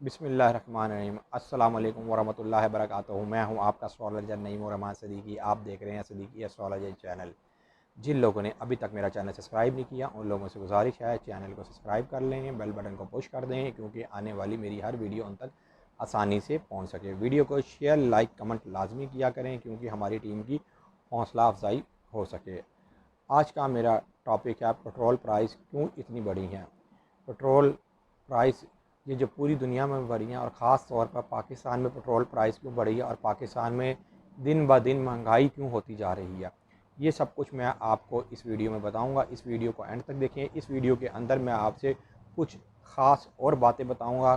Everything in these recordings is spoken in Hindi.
बिस्मिल्लाहिर्रहमानिर्रहीम। अस्सलाम वालेकुम वरहमतुल्लाहि वबरकातुहू। मैं हूं आपका एस्ट्रोलॉजर नईम रहमान सदीकी। आप देख रहे हैं सदीकी एस्ट्रोलॉजी चैनल। जिन लोगों ने अभी तक मेरा चैनल सब्सक्राइब नहीं किया उन लोगों से गुजारिश है चैनल को सब्सक्राइब कर लें, बेल बटन को पुश कर दें क्योंकि आने वाली मेरी हर वीडियो उन तक आसानी से पहुँच सके। वीडियो को शेयर लाइक कमेंट लाजमी किया करें क्योंकि हमारी टीम की हौसला अफजाई हो सके। आज का मेरा टॉपिक है पेट्रोल प्राइस क्यों इतनी बढ़ी हैं। पेट्रोल प्राइस ये जो पूरी दुनिया में बढ़ी है और ख़ास तौर पर पाकिस्तान में पेट्रोल प्राइस क्यों बढ़ी है और पाकिस्तान में दिन ब दिन महंगाई क्यों होती जा रही है, ये सब कुछ मैं आपको इस वीडियो में बताऊंगा। इस वीडियो को एंड तक देखें। इस वीडियो के अंदर मैं आपसे कुछ ख़ास और बातें बताऊंगा,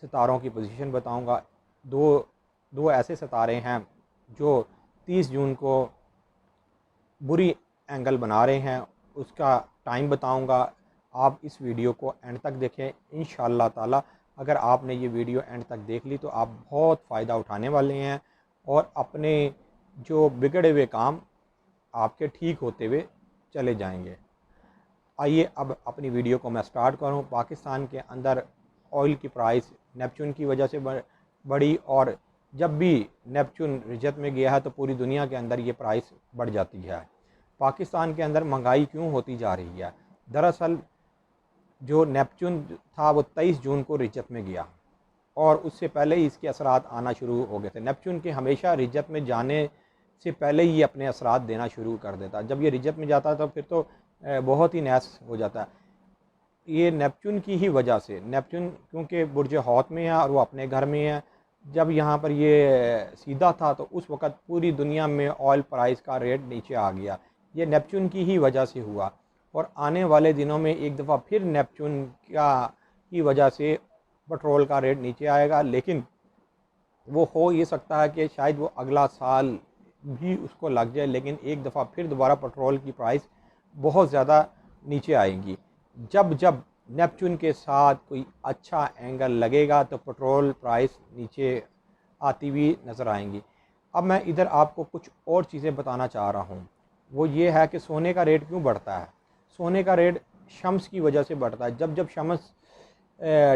सितारों की पोजीशन बताऊंगा। दो दो ऐसे सितारे हैं जो 30 जून को बुरी एंगल बना रहे हैं, उसका टाइम बताऊंगा। आप इस वीडियो को एंड तक देखें। इंशाअल्लाह ताला अगर आपने ये वीडियो एंड तक देख ली तो आप बहुत फ़ायदा उठाने वाले हैं और अपने जो बिगड़े हुए काम आपके ठीक होते हुए चले जाएंगे। आइए अब अपनी वीडियो को मैं स्टार्ट करूं। पाकिस्तान के अंदर ऑयल की प्राइस नेपच्यून की वजह से बढ़ी और जब भी नेपच्यून रिजत में गया है तो पूरी दुनिया के अंदर ये प्राइस बढ़ जाती है। पाकिस्तान के अंदर महंगाई क्यों होती जा रही है? दरअसल जो नेपच्यून था वो 23 जून को रिजत में गया और उससे पहले ही इसके असरात आना शुरू हो गए थे। नेपच्यून के हमेशा रिजत में जाने से पहले ही ये अपने असरात देना शुरू कर देता। जब ये रिजत में जाता तो फिर तो बहुत ही नैस हो जाता। ये नेपच्यून की ही वजह से, नेपच्यून क्योंकि बुर्ज हौत में है और वो अपने घर में है, जब यहाँ पर ये सीधा था तो उस वक़्त पूरी दुनिया में ऑयल प्राइस का रेट नीचे आ गया। ये नेपच्यून की ही वजह से हुआ और आने वाले दिनों में एक दफ़ा फिर नेपच्यून की वजह से पेट्रोल का रेट नीचे आएगा। लेकिन वो हो ये सकता है कि शायद वो अगला साल भी उसको लग जाए, लेकिन एक दफ़ा फिर दोबारा पेट्रोल की प्राइस बहुत ज़्यादा नीचे आएगी। जब जब नेपच्यून के साथ कोई अच्छा एंगल लगेगा तो पेट्रोल प्राइस नीचे आती हुई नज़र आएंगी। अब मैं इधर आपको कुछ और चीज़ें बताना चाह रहा हूँ। वो ये है कि सोने का रेट क्यों बढ़ता है। सोने का रेट शम्स की वजह से बढ़ता है। जब जब शम्स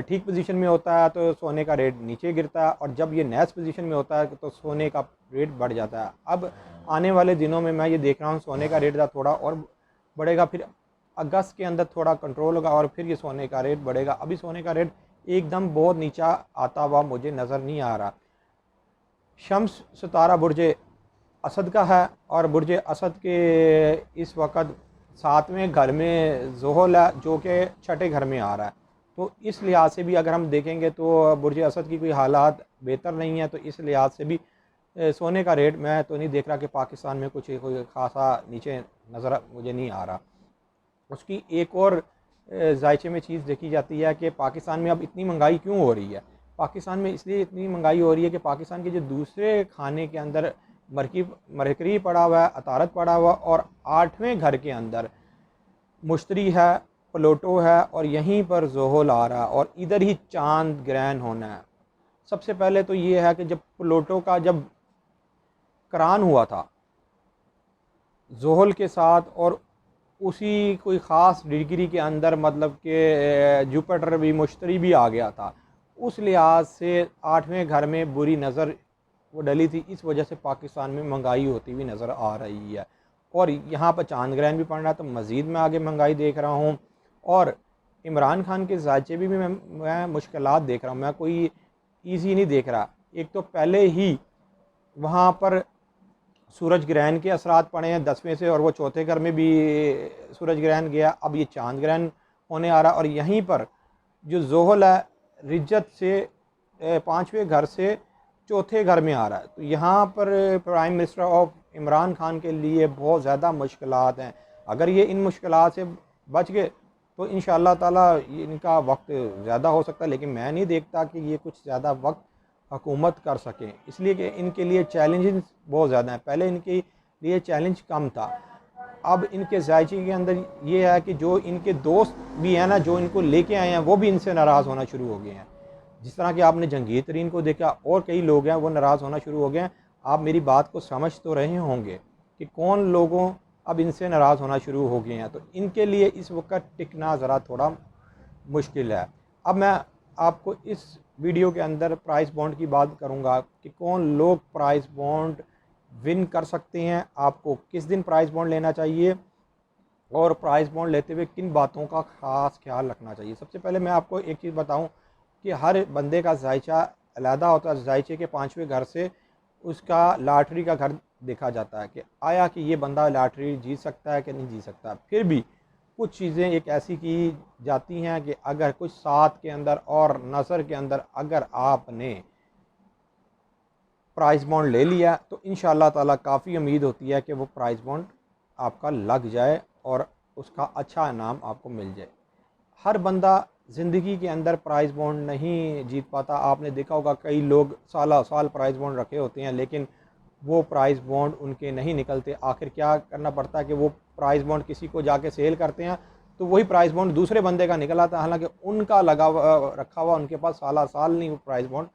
ठीक पोजीशन में होता है तो सोने का रेट नीचे गिरता है और जब ये नैस पोजीशन में होता है तो सोने का रेट बढ़ जाता है। अब आने वाले दिनों में मैं ये देख रहा हूँ सोने का रेट थोड़ा और बढ़ेगा, फिर अगस्त के अंदर थोड़ा कंट्रोल होगा और फिर ये सोने का रेट बढ़ेगा। अभी सोने का रेट एकदम बहुत नीचा आता हुआ मुझे नज़र नहीं आ रहा। शम्स सितारा बुर्ज असद का है और बुर्ज असद के इस वक्त 7वें घर में ज़ोहल है जो कि छठे घर में आ रहा है। तो इस लिहाज से भी अगर हम देखेंगे तो बुर्ज असद की कोई हालात बेहतर नहीं है। तो इस लिहाज से भी सोने का रेट मैं तो नहीं देख रहा कि पाकिस्तान में कुछ कोई खासा नीचे नज़र मुझे नहीं आ रहा। उसकी एक और जायचे में चीज़ देखी जाती है कि पाकिस्तान में अब इतनी महंगाई क्यों हो रही है। पाकिस्तान में इसलिए इतनी महंगाई हो रही है कि पाकिस्तान के जो दूसरे खाने के अंदर मरकरी पड़ा हुआ है, अतारत पड़ा हुआ और 8वें घर के अंदर मुश्तरी है, प्लूटो है और यहीं पर ज़ोहल आ रहा है और इधर ही चांद ग्रहण होना है। सबसे पहले तो ये है कि जब प्लूटो का जब करान हुआ था ज़ोहल के साथ और उसी कोई ख़ास डिग्री के अंदर मतलब कि जुपिटर भी मुश्तरी भी आ गया था, उस लिहाज से 8वें घर में बुरी नज़र वो डली थी। इस वजह से पाकिस्तान में महंगाई होती हुई नज़र आ रही है और यहाँ पर चांद ग्रहण भी पड़ रहा है तो मज़ीद मैं आगे महंगाई देख रहा हूँ। और इमरान खान के जायचे भी मैं मुश्किलात देख रहा हूँ। मैं कोई ईजी नहीं देख रहा। एक तो पहले ही वहाँ पर सूरज ग्रहण के असरात पड़े हैं 10वें से और वो चौथे घर में भी सूरज ग्रहण गया। अब ये चांद ग्रहण होने आ रहा और यहीं पर जो ज़ोहल है रिज्जत से 5वें घर से चौथे घर में आ रहा है। तो यहाँ पर prime minister of Imran Khan के लिए बहुत ज़्यादा मुश्किलात हैं। अगर ये इन मुश्किलात से बच गए तो इंशाअल्लाह ताला इनका वक्त ज़्यादा हो सकता है, लेकिन मैं नहीं देखता कि ये कुछ ज़्यादा वक्त हुकूमत कर सकें, इसलिए कि इनके लिए चैलेंजेस बहुत ज़्यादा हैं। पहले इनके लिए चैलेंज कम था, अब इनके जायचे के अंदर ये है कि जो इनके दोस्त भी हैं ना, जो इनको लेके आए हैं वो भी इनसे नाराज़ होना शुरू हो गए हैं। जिस तरह कि आपने जंगीर तरीन को देखा और कई लोग हैं वो नाराज़ होना शुरू हो गए हैं। आप मेरी बात को समझ तो रहे होंगे कि कौन लोगों अब इनसे नाराज़ होना शुरू हो गए हैं। तो इनके लिए इस वक्त टिकना ज़रा थोड़ा मुश्किल है। अब मैं आपको इस वीडियो के अंदर प्राइस बॉन्ड की बात करूंगा कि कौन लोग प्राइस बॉन्ड विन कर सकते हैं, आपको किस दिन प्राइस बॉन्ड लेना चाहिए और प्राइस बॉन्ड लेते हुए किन बातों का ख़ास ख्याल रखना चाहिए। सबसे पहले मैं आपको एक चीज़ बताऊं कि हर बंदे का जायचा अलहदा होता है। जायचे के 5वें घर से उसका लॉटरी का घर देखा जाता है कि आया कि ये बंदा लॉटरी जीत सकता है कि नहीं जीत सकता। फिर भी कुछ चीज़ें एक ऐसी की जाती हैं कि अगर कुछ साथ के अंदर और नज़र के अंदर अगर आपने प्राइस बॉन्ड ले लिया तो इंशाअल्लाह ताला काफ़ी उम्मीद होती है कि वो प्राइस बॉन्ड आपका लग जाए और उसका अच्छा इनाम आपको मिल जाए। हर बंदा ज़िंदगी के अंदर प्राइस बॉन्ड नहीं जीत पाता। आपने देखा होगा कई लोग साल साल प्राइस बॉन्ड रखे होते हैं लेकिन वो प्राइस बॉन्ड उनके नहीं निकलते। आखिर क्या करना पड़ता है कि वो प्राइस बॉन्ड किसी को जाके सेल करते हैं तो वही प्राइस बॉन्ड दूसरे बंदे का निकल आता है, हालांकि उनका लगा रखा हुआ उनके पास साल साल नहीं वो प्राइस बॉन्ड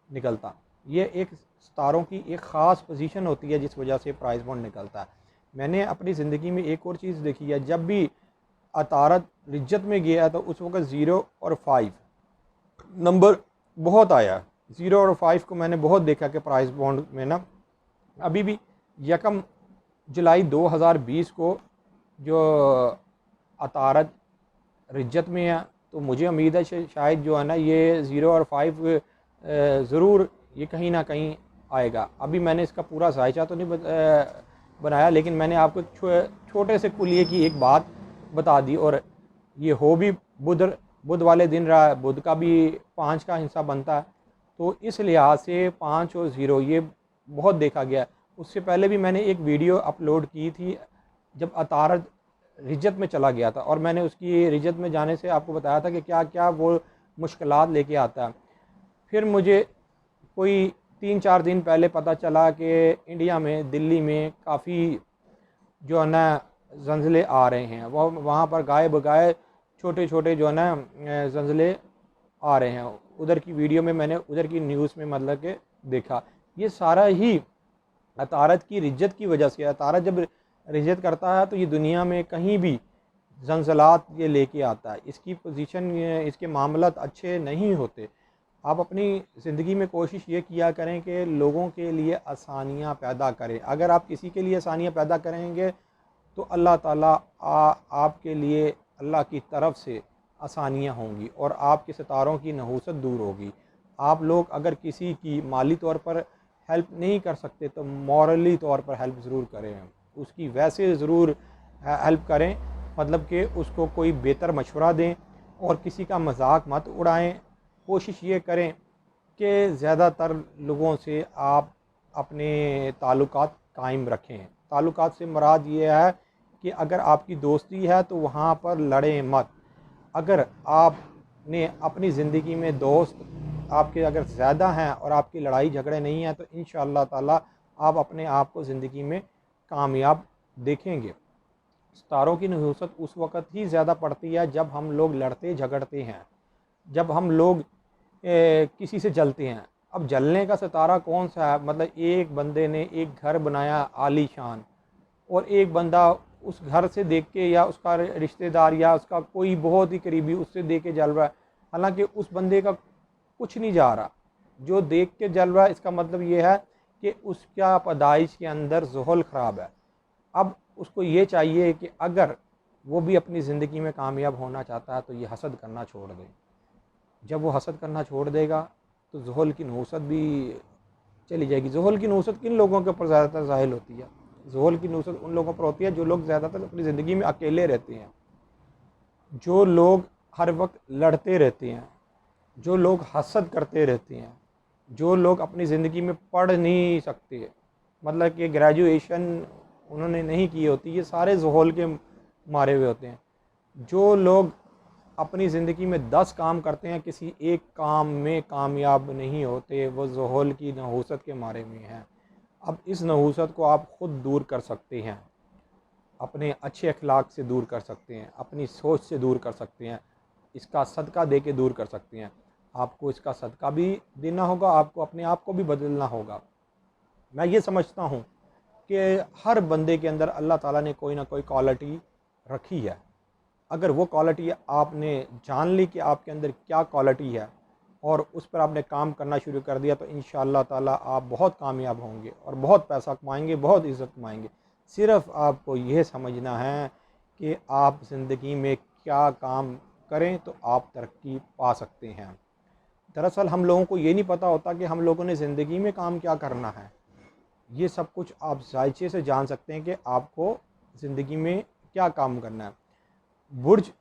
निकलता। ये एक सितारों की एक ख़ास पोजीशन होती है जिस वजह से प्राइस बॉन्ड निकलता है। मैंने अपनी ज़िंदगी में एक और चीज़ देखी है, जब भी अतारत रिज्जत में गया तो उस वक्त 0 और 5 नंबर बहुत आया। 0 और 5 को मैंने बहुत देखा कि प्राइस बॉन्ड में ना अभी भी 1 जुलाई 2020 को जो अतारत रिज्जत में है तो मुझे उम्मीद है शायद जो है ना ये 0 और 5 ज़रूर ये कहीं ना कहीं आएगा। अभी मैंने इसका पूरा जायचा तो नहीं बनाया लेकिन मैंने आपको छोटे से कुलिये की एक बात बता दी। और ये हो भी बुध वाले दिन रहा है, बुध का भी 5 का हिस्सा बनता है तो इस लिहाज से 5 और 0 ये बहुत देखा गया। उससे पहले भी मैंने एक वीडियो अपलोड की थी जब अतारत रिज्जत में चला गया था और मैंने उसकी रिज्जत में जाने से आपको बताया था कि क्या क्या वो मुश्किलात लेके आता है। फिर मुझे कोई 3-4 दिन पहले पता चला कि इंडिया में दिल्ली में काफ़ी जो है ना जंजले आ रहे हैं, वो वहाँ पर गाय बगाए छोटे छोटे जो है ना जंजले आ रहे हैं। उधर की वीडियो में मैंने उधर की न्यूज़ में मतलब कि देखा। ये सारा ही अतारत की रिज्जत की वजह से। अतारत जब रिज्जत करता है तो ये दुनिया में कहीं भी जंजलात ये लेके आता है। इसकी पोजीशन इसके मामलात अच्छे नहीं होते। आप अपनी ज़िंदगी में कोशिश ये किया करें कि लोगों के लिए आसानियाँ पैदा करें। अगर आप किसी के लिए आसानियाँ पैदा करेंगे तो अल्लाह ताला आपके लिए अल्लाह की तरफ से आसानियाँ होंगी और आपके सितारों की नहूसत दूर होगी। आप लोग अगर किसी की माली तौर पर हेल्प नहीं कर सकते तो मॉरली तौर पर हेल्प ज़रूर करें, उसकी वैसे ज़रूर हेल्प करें, मतलब कि उसको कोई बेहतर मशवरा दें और किसी का मजाक मत उड़ाएं। कोशिश ये करें कि ज़्यादातर लोगों से आप अपने ताल्लुकात कायम रखें। ताल्लुकात से मुराद ये है कि अगर आपकी दोस्ती है तो वहाँ पर लड़ें मत। अगर आपने अपनी ज़िंदगी में दोस्त आपके अगर ज़्यादा हैं और आपकी लड़ाई झगड़े नहीं हैं तो इंशाअल्लाह ताला आप अपने आप को ज़िंदगी में कामयाब देखेंगे। सितारों की नहूसत उस वक़्त ही ज़्यादा पड़ती है जब हम लोग लड़ते झगड़ते हैं, जब हम लोग किसी से जलते हैं। अब जलने का सितारा कौन सा है, मतलब एक बंदे ने एक घर बनाया आलीशान और एक बंदा उस घर से देख के या उसका रिश्तेदार या उसका कोई बहुत ही करीबी उससे देख के जल रहा है, हालांकि उस बंदे का कुछ नहीं जा रहा। जो देख के जल रहा है इसका मतलब ये है कि उसका पैदाइश के अंदर ज़ुहल ख़राब है। अब उसको ये चाहिए कि अगर वो भी अपनी ज़िंदगी में कामयाब होना चाहता है तो ये हसद करना छोड़ दे। जब वो हसद करना छोड़ देगा तो ज़ुहल की नहूसत भी चली जाएगी। ज़ुहल की नहूसत किन लोगों के ऊपर ज़्यादातर ज़ाहिल होती है? ज़ुहल की नहूसत उन लोगों पर होती है जो लोग ज़्यादातर अपनी ज़िंदगी में अकेले रहते हैं, जो लोग हर वक्त लड़ते रहते हैं, जो लोग हसद करते रहते हैं, जो लोग अपनी ज़िंदगी में पढ़ नहीं सकते, मतलब कि ग्रेजुएशन उन्होंने नहीं की होती, ये सारे ज़ुहल के मारे हुए होते हैं। जो लोग अपनी ज़िंदगी में 10 काम करते हैं, किसी एक काम में कामयाब नहीं होते, वो ज़ुहल की नहूसत के मारे में हैं। अब इस नहूसत को आप ख़ुद दूर कर सकते हैं, अपने अच्छे अखलाक से दूर कर सकते हैं, अपनी सोच से दूर कर सकते हैं, इसका सदका दे के दूर कर सकते हैं। आपको इसका सदका भी देना होगा, आपको अपने आप को भी बदलना होगा। मैं ये समझता हूँ कि हर बंदे के अंदर अल्लाह ताला ने कोई ना कोई क्वालिटी रखी है। अगर वो क्वालिटी आपने जान ली कि आपके अंदर क्या क्वालिटी है और उस पर आपने काम करना शुरू कर दिया तो इंशाअल्लाह ताला आप बहुत कामयाब होंगे और बहुत पैसा कमाएंगे, बहुत इज़्ज़त कमाएंगे। सिर्फ़ आपको यह समझना है कि आप ज़िंदगी में क्या काम करें तो आप तरक्की पा सकते हैं। दरअसल हम लोगों को ये नहीं पता होता कि हम लोगों ने ज़िंदगी में काम क्या करना है। ये सब कुछ आप जायचे से जान सकते हैं कि आपको ज़िंदगी में क्या काम करना है। बुर्ज,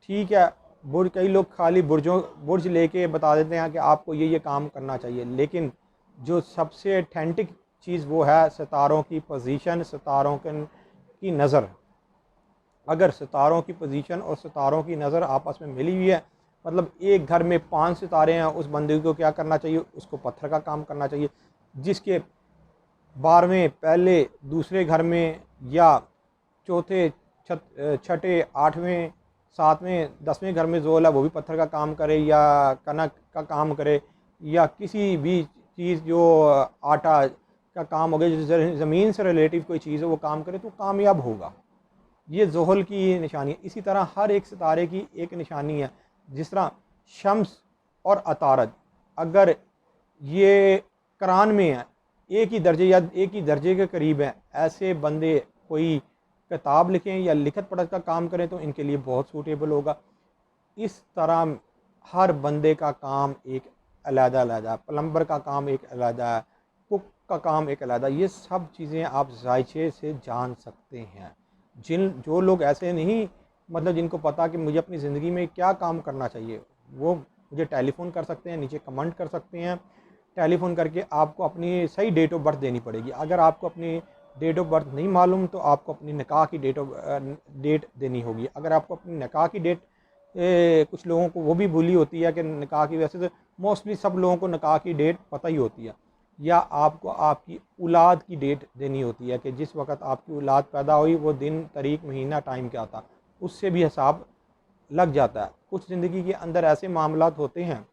ठीक है, बुर्ज कई लोग खाली बुर्ज लेके बता देते हैं कि आपको ये काम करना चाहिए, लेकिन जो सबसे ऑथेंटिक चीज़ वो है सितारों की पोजीशन, सितारों की नज़र। अगर सितारों की पोजीशन और सितारों की नज़र आपस में मिली हुई है, मतलब एक घर में 5 सितारे हैं, उस बंदे को क्या करना चाहिए, उसको पत्थर का काम करना चाहिए। जिसके 12वें पहले दूसरे घर में या चौथे छठे 8वें 7वें 10वें घर में ज़ोल है, वो भी पत्थर का काम करे या कनक का काम करे या किसी भी चीज़ जो आटा का काम हो गया, जो ज़मीन से रिलेटिव कोई चीज़ है वो काम करे तो कामयाब होगा। ये ज़ोहल की निशानी है। इसी तरह हर एक सितारे की एक निशानी है। जिस तरह शम्स और अतारद अगर ये करान में है, एक ही दर्जे या एक ही दर्जे के करीब है, ऐसे बंदे कोई किताब लिखें या लिखत पढ़त का काम करें तो इनके लिए बहुत सूटेबल होगा। इस तरह हर बंदे का काम एक अलग-अलग है। प्लम्बर का काम एक अलग है, कुक का काम एक अलग है। ये सब चीज़ें आप जायचे से जान सकते हैं। जो लोग ऐसे नहीं, मतलब जिनको पता कि मुझे अपनी ज़िंदगी में क्या काम करना चाहिए, वो मुझे टेलीफ़ोन कर सकते हैं, नीचे कमेंट कर सकते हैं। टेलीफ़ोन करके आपको अपनी सही डेट ऑफ बर्थ देनी पड़ेगी। अगर आपको अपनी डेट ऑफ बर्थ नहीं मालूम तो आपको अपनी निकाह की डेट देनी होगी। अगर आपको अपनी निकाह की डेट, कुछ लोगों को वो भी भूली होती है कि निकाह की, वैसे तो मोस्टली सब लोगों को निकाह की डेट पता ही होती है। या आपको आपकी औलाद की डेट देनी होती है कि जिस वक़्त आपकी औलाद पैदा हुई वो दिन, तारीख, महीना, टाइम क्या था, उससे भी हिसाब लग जाता है। कुछ ज़िंदगी के अंदर ऐसे मामलात होते हैं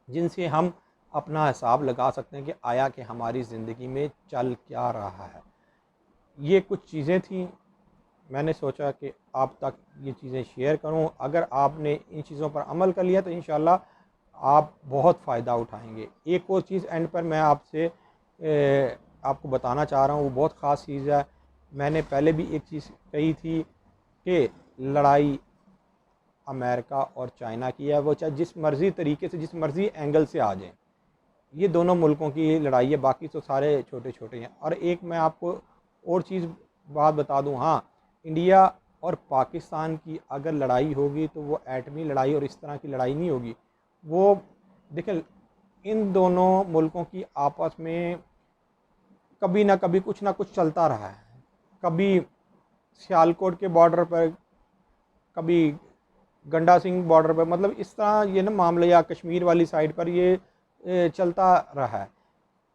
जिनसे हम अपना हिसाब लगा सकते हैं कि आया कि हमारी ज़िंदगी में चल क्या रहा है। ये कुछ चीज़ें थी, मैंने सोचा कि आप तक ये चीज़ें शेयर करूं। अगर आपने इन चीज़ों पर अमल कर लिया तो इंशाल्लाह आप बहुत फ़ायदा उठाएंगे। एक और चीज़ एंड पर मैं आपसे आपको बताना चाह रहा हूँ, वो बहुत ख़ास चीज़ है। मैंने पहले भी एक चीज़ कही थी कि लड़ाई अमेरिका और चाइना की है, वो चाहे जिस मर्ज़ी तरीके से, जिस मर्ज़ी एंगल से आ जाए, ये दोनों मुल्कों की लड़ाई है, बाकी तो सारे छोटे छोटे हैं। और एक मैं आपको और चीज़ बात बता दूं, हाँ, इंडिया और पाकिस्तान की अगर लड़ाई होगी तो वो एटमी लड़ाई और इस तरह की लड़ाई नहीं होगी। वो देखें, इन दोनों मुल्कों की आपस में कभी ना कभी कुछ ना कुछ चलता रहा है। कभी सियालकोट के बॉर्डर पर, कभी गंडा सिंह बॉर्डर पर, मतलब इस तरह ये ना मामला, या कश्मीर वाली साइड पर ये चलता रहा है।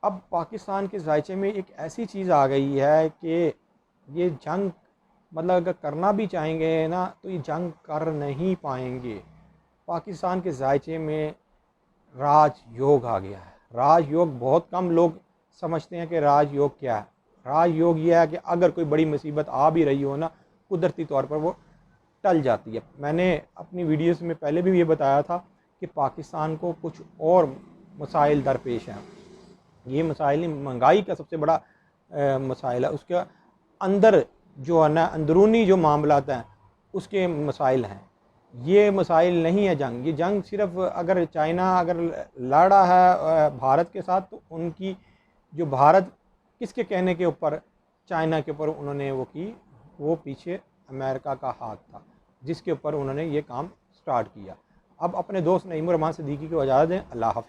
अब पाकिस्तान के जायचे में एक ऐसी चीज़ आ गई है कि ये जंग, मतलब अगर करना भी चाहेंगे ना तो ये जंग कर नहीं पाएंगे। पाकिस्तान के जायचे में राजयोग आ गया है। राजयोग बहुत कम लोग समझते हैं कि राजयोग क्या है। राजयोग ये है कि अगर कोई बड़ी मुसीबत आ भी रही हो ना, कुदरती तौर पर वो टल जाती है। मैंने अपनी वीडियोस में पहले भी ये बताया था कि पाकिस्तान को कुछ और मसाइल दरपेश हैं। ये मसाइल महंगाई का सबसे बड़ा मसाइल है, उसके अंदर जो है ना अंदरूनी जो मामलात हैं उसके मसाइल हैं। ये मसाइल नहीं है जंग। ये जंग सिर्फ अगर चाइना अगर लड़ा है भारत के साथ, तो उनकी जो भारत किसके कहने के ऊपर चाइना के ऊपर उन्होंने वो की, वो पीछे अमेरिका का हाथ था जिसके ऊपर उन्होंने ये काम स्टार्ट किया। अब अपने दोस्त नईमुर रहमान सिद्दीकी को इजाज़त दें। अल्लाह हाफ़िज़।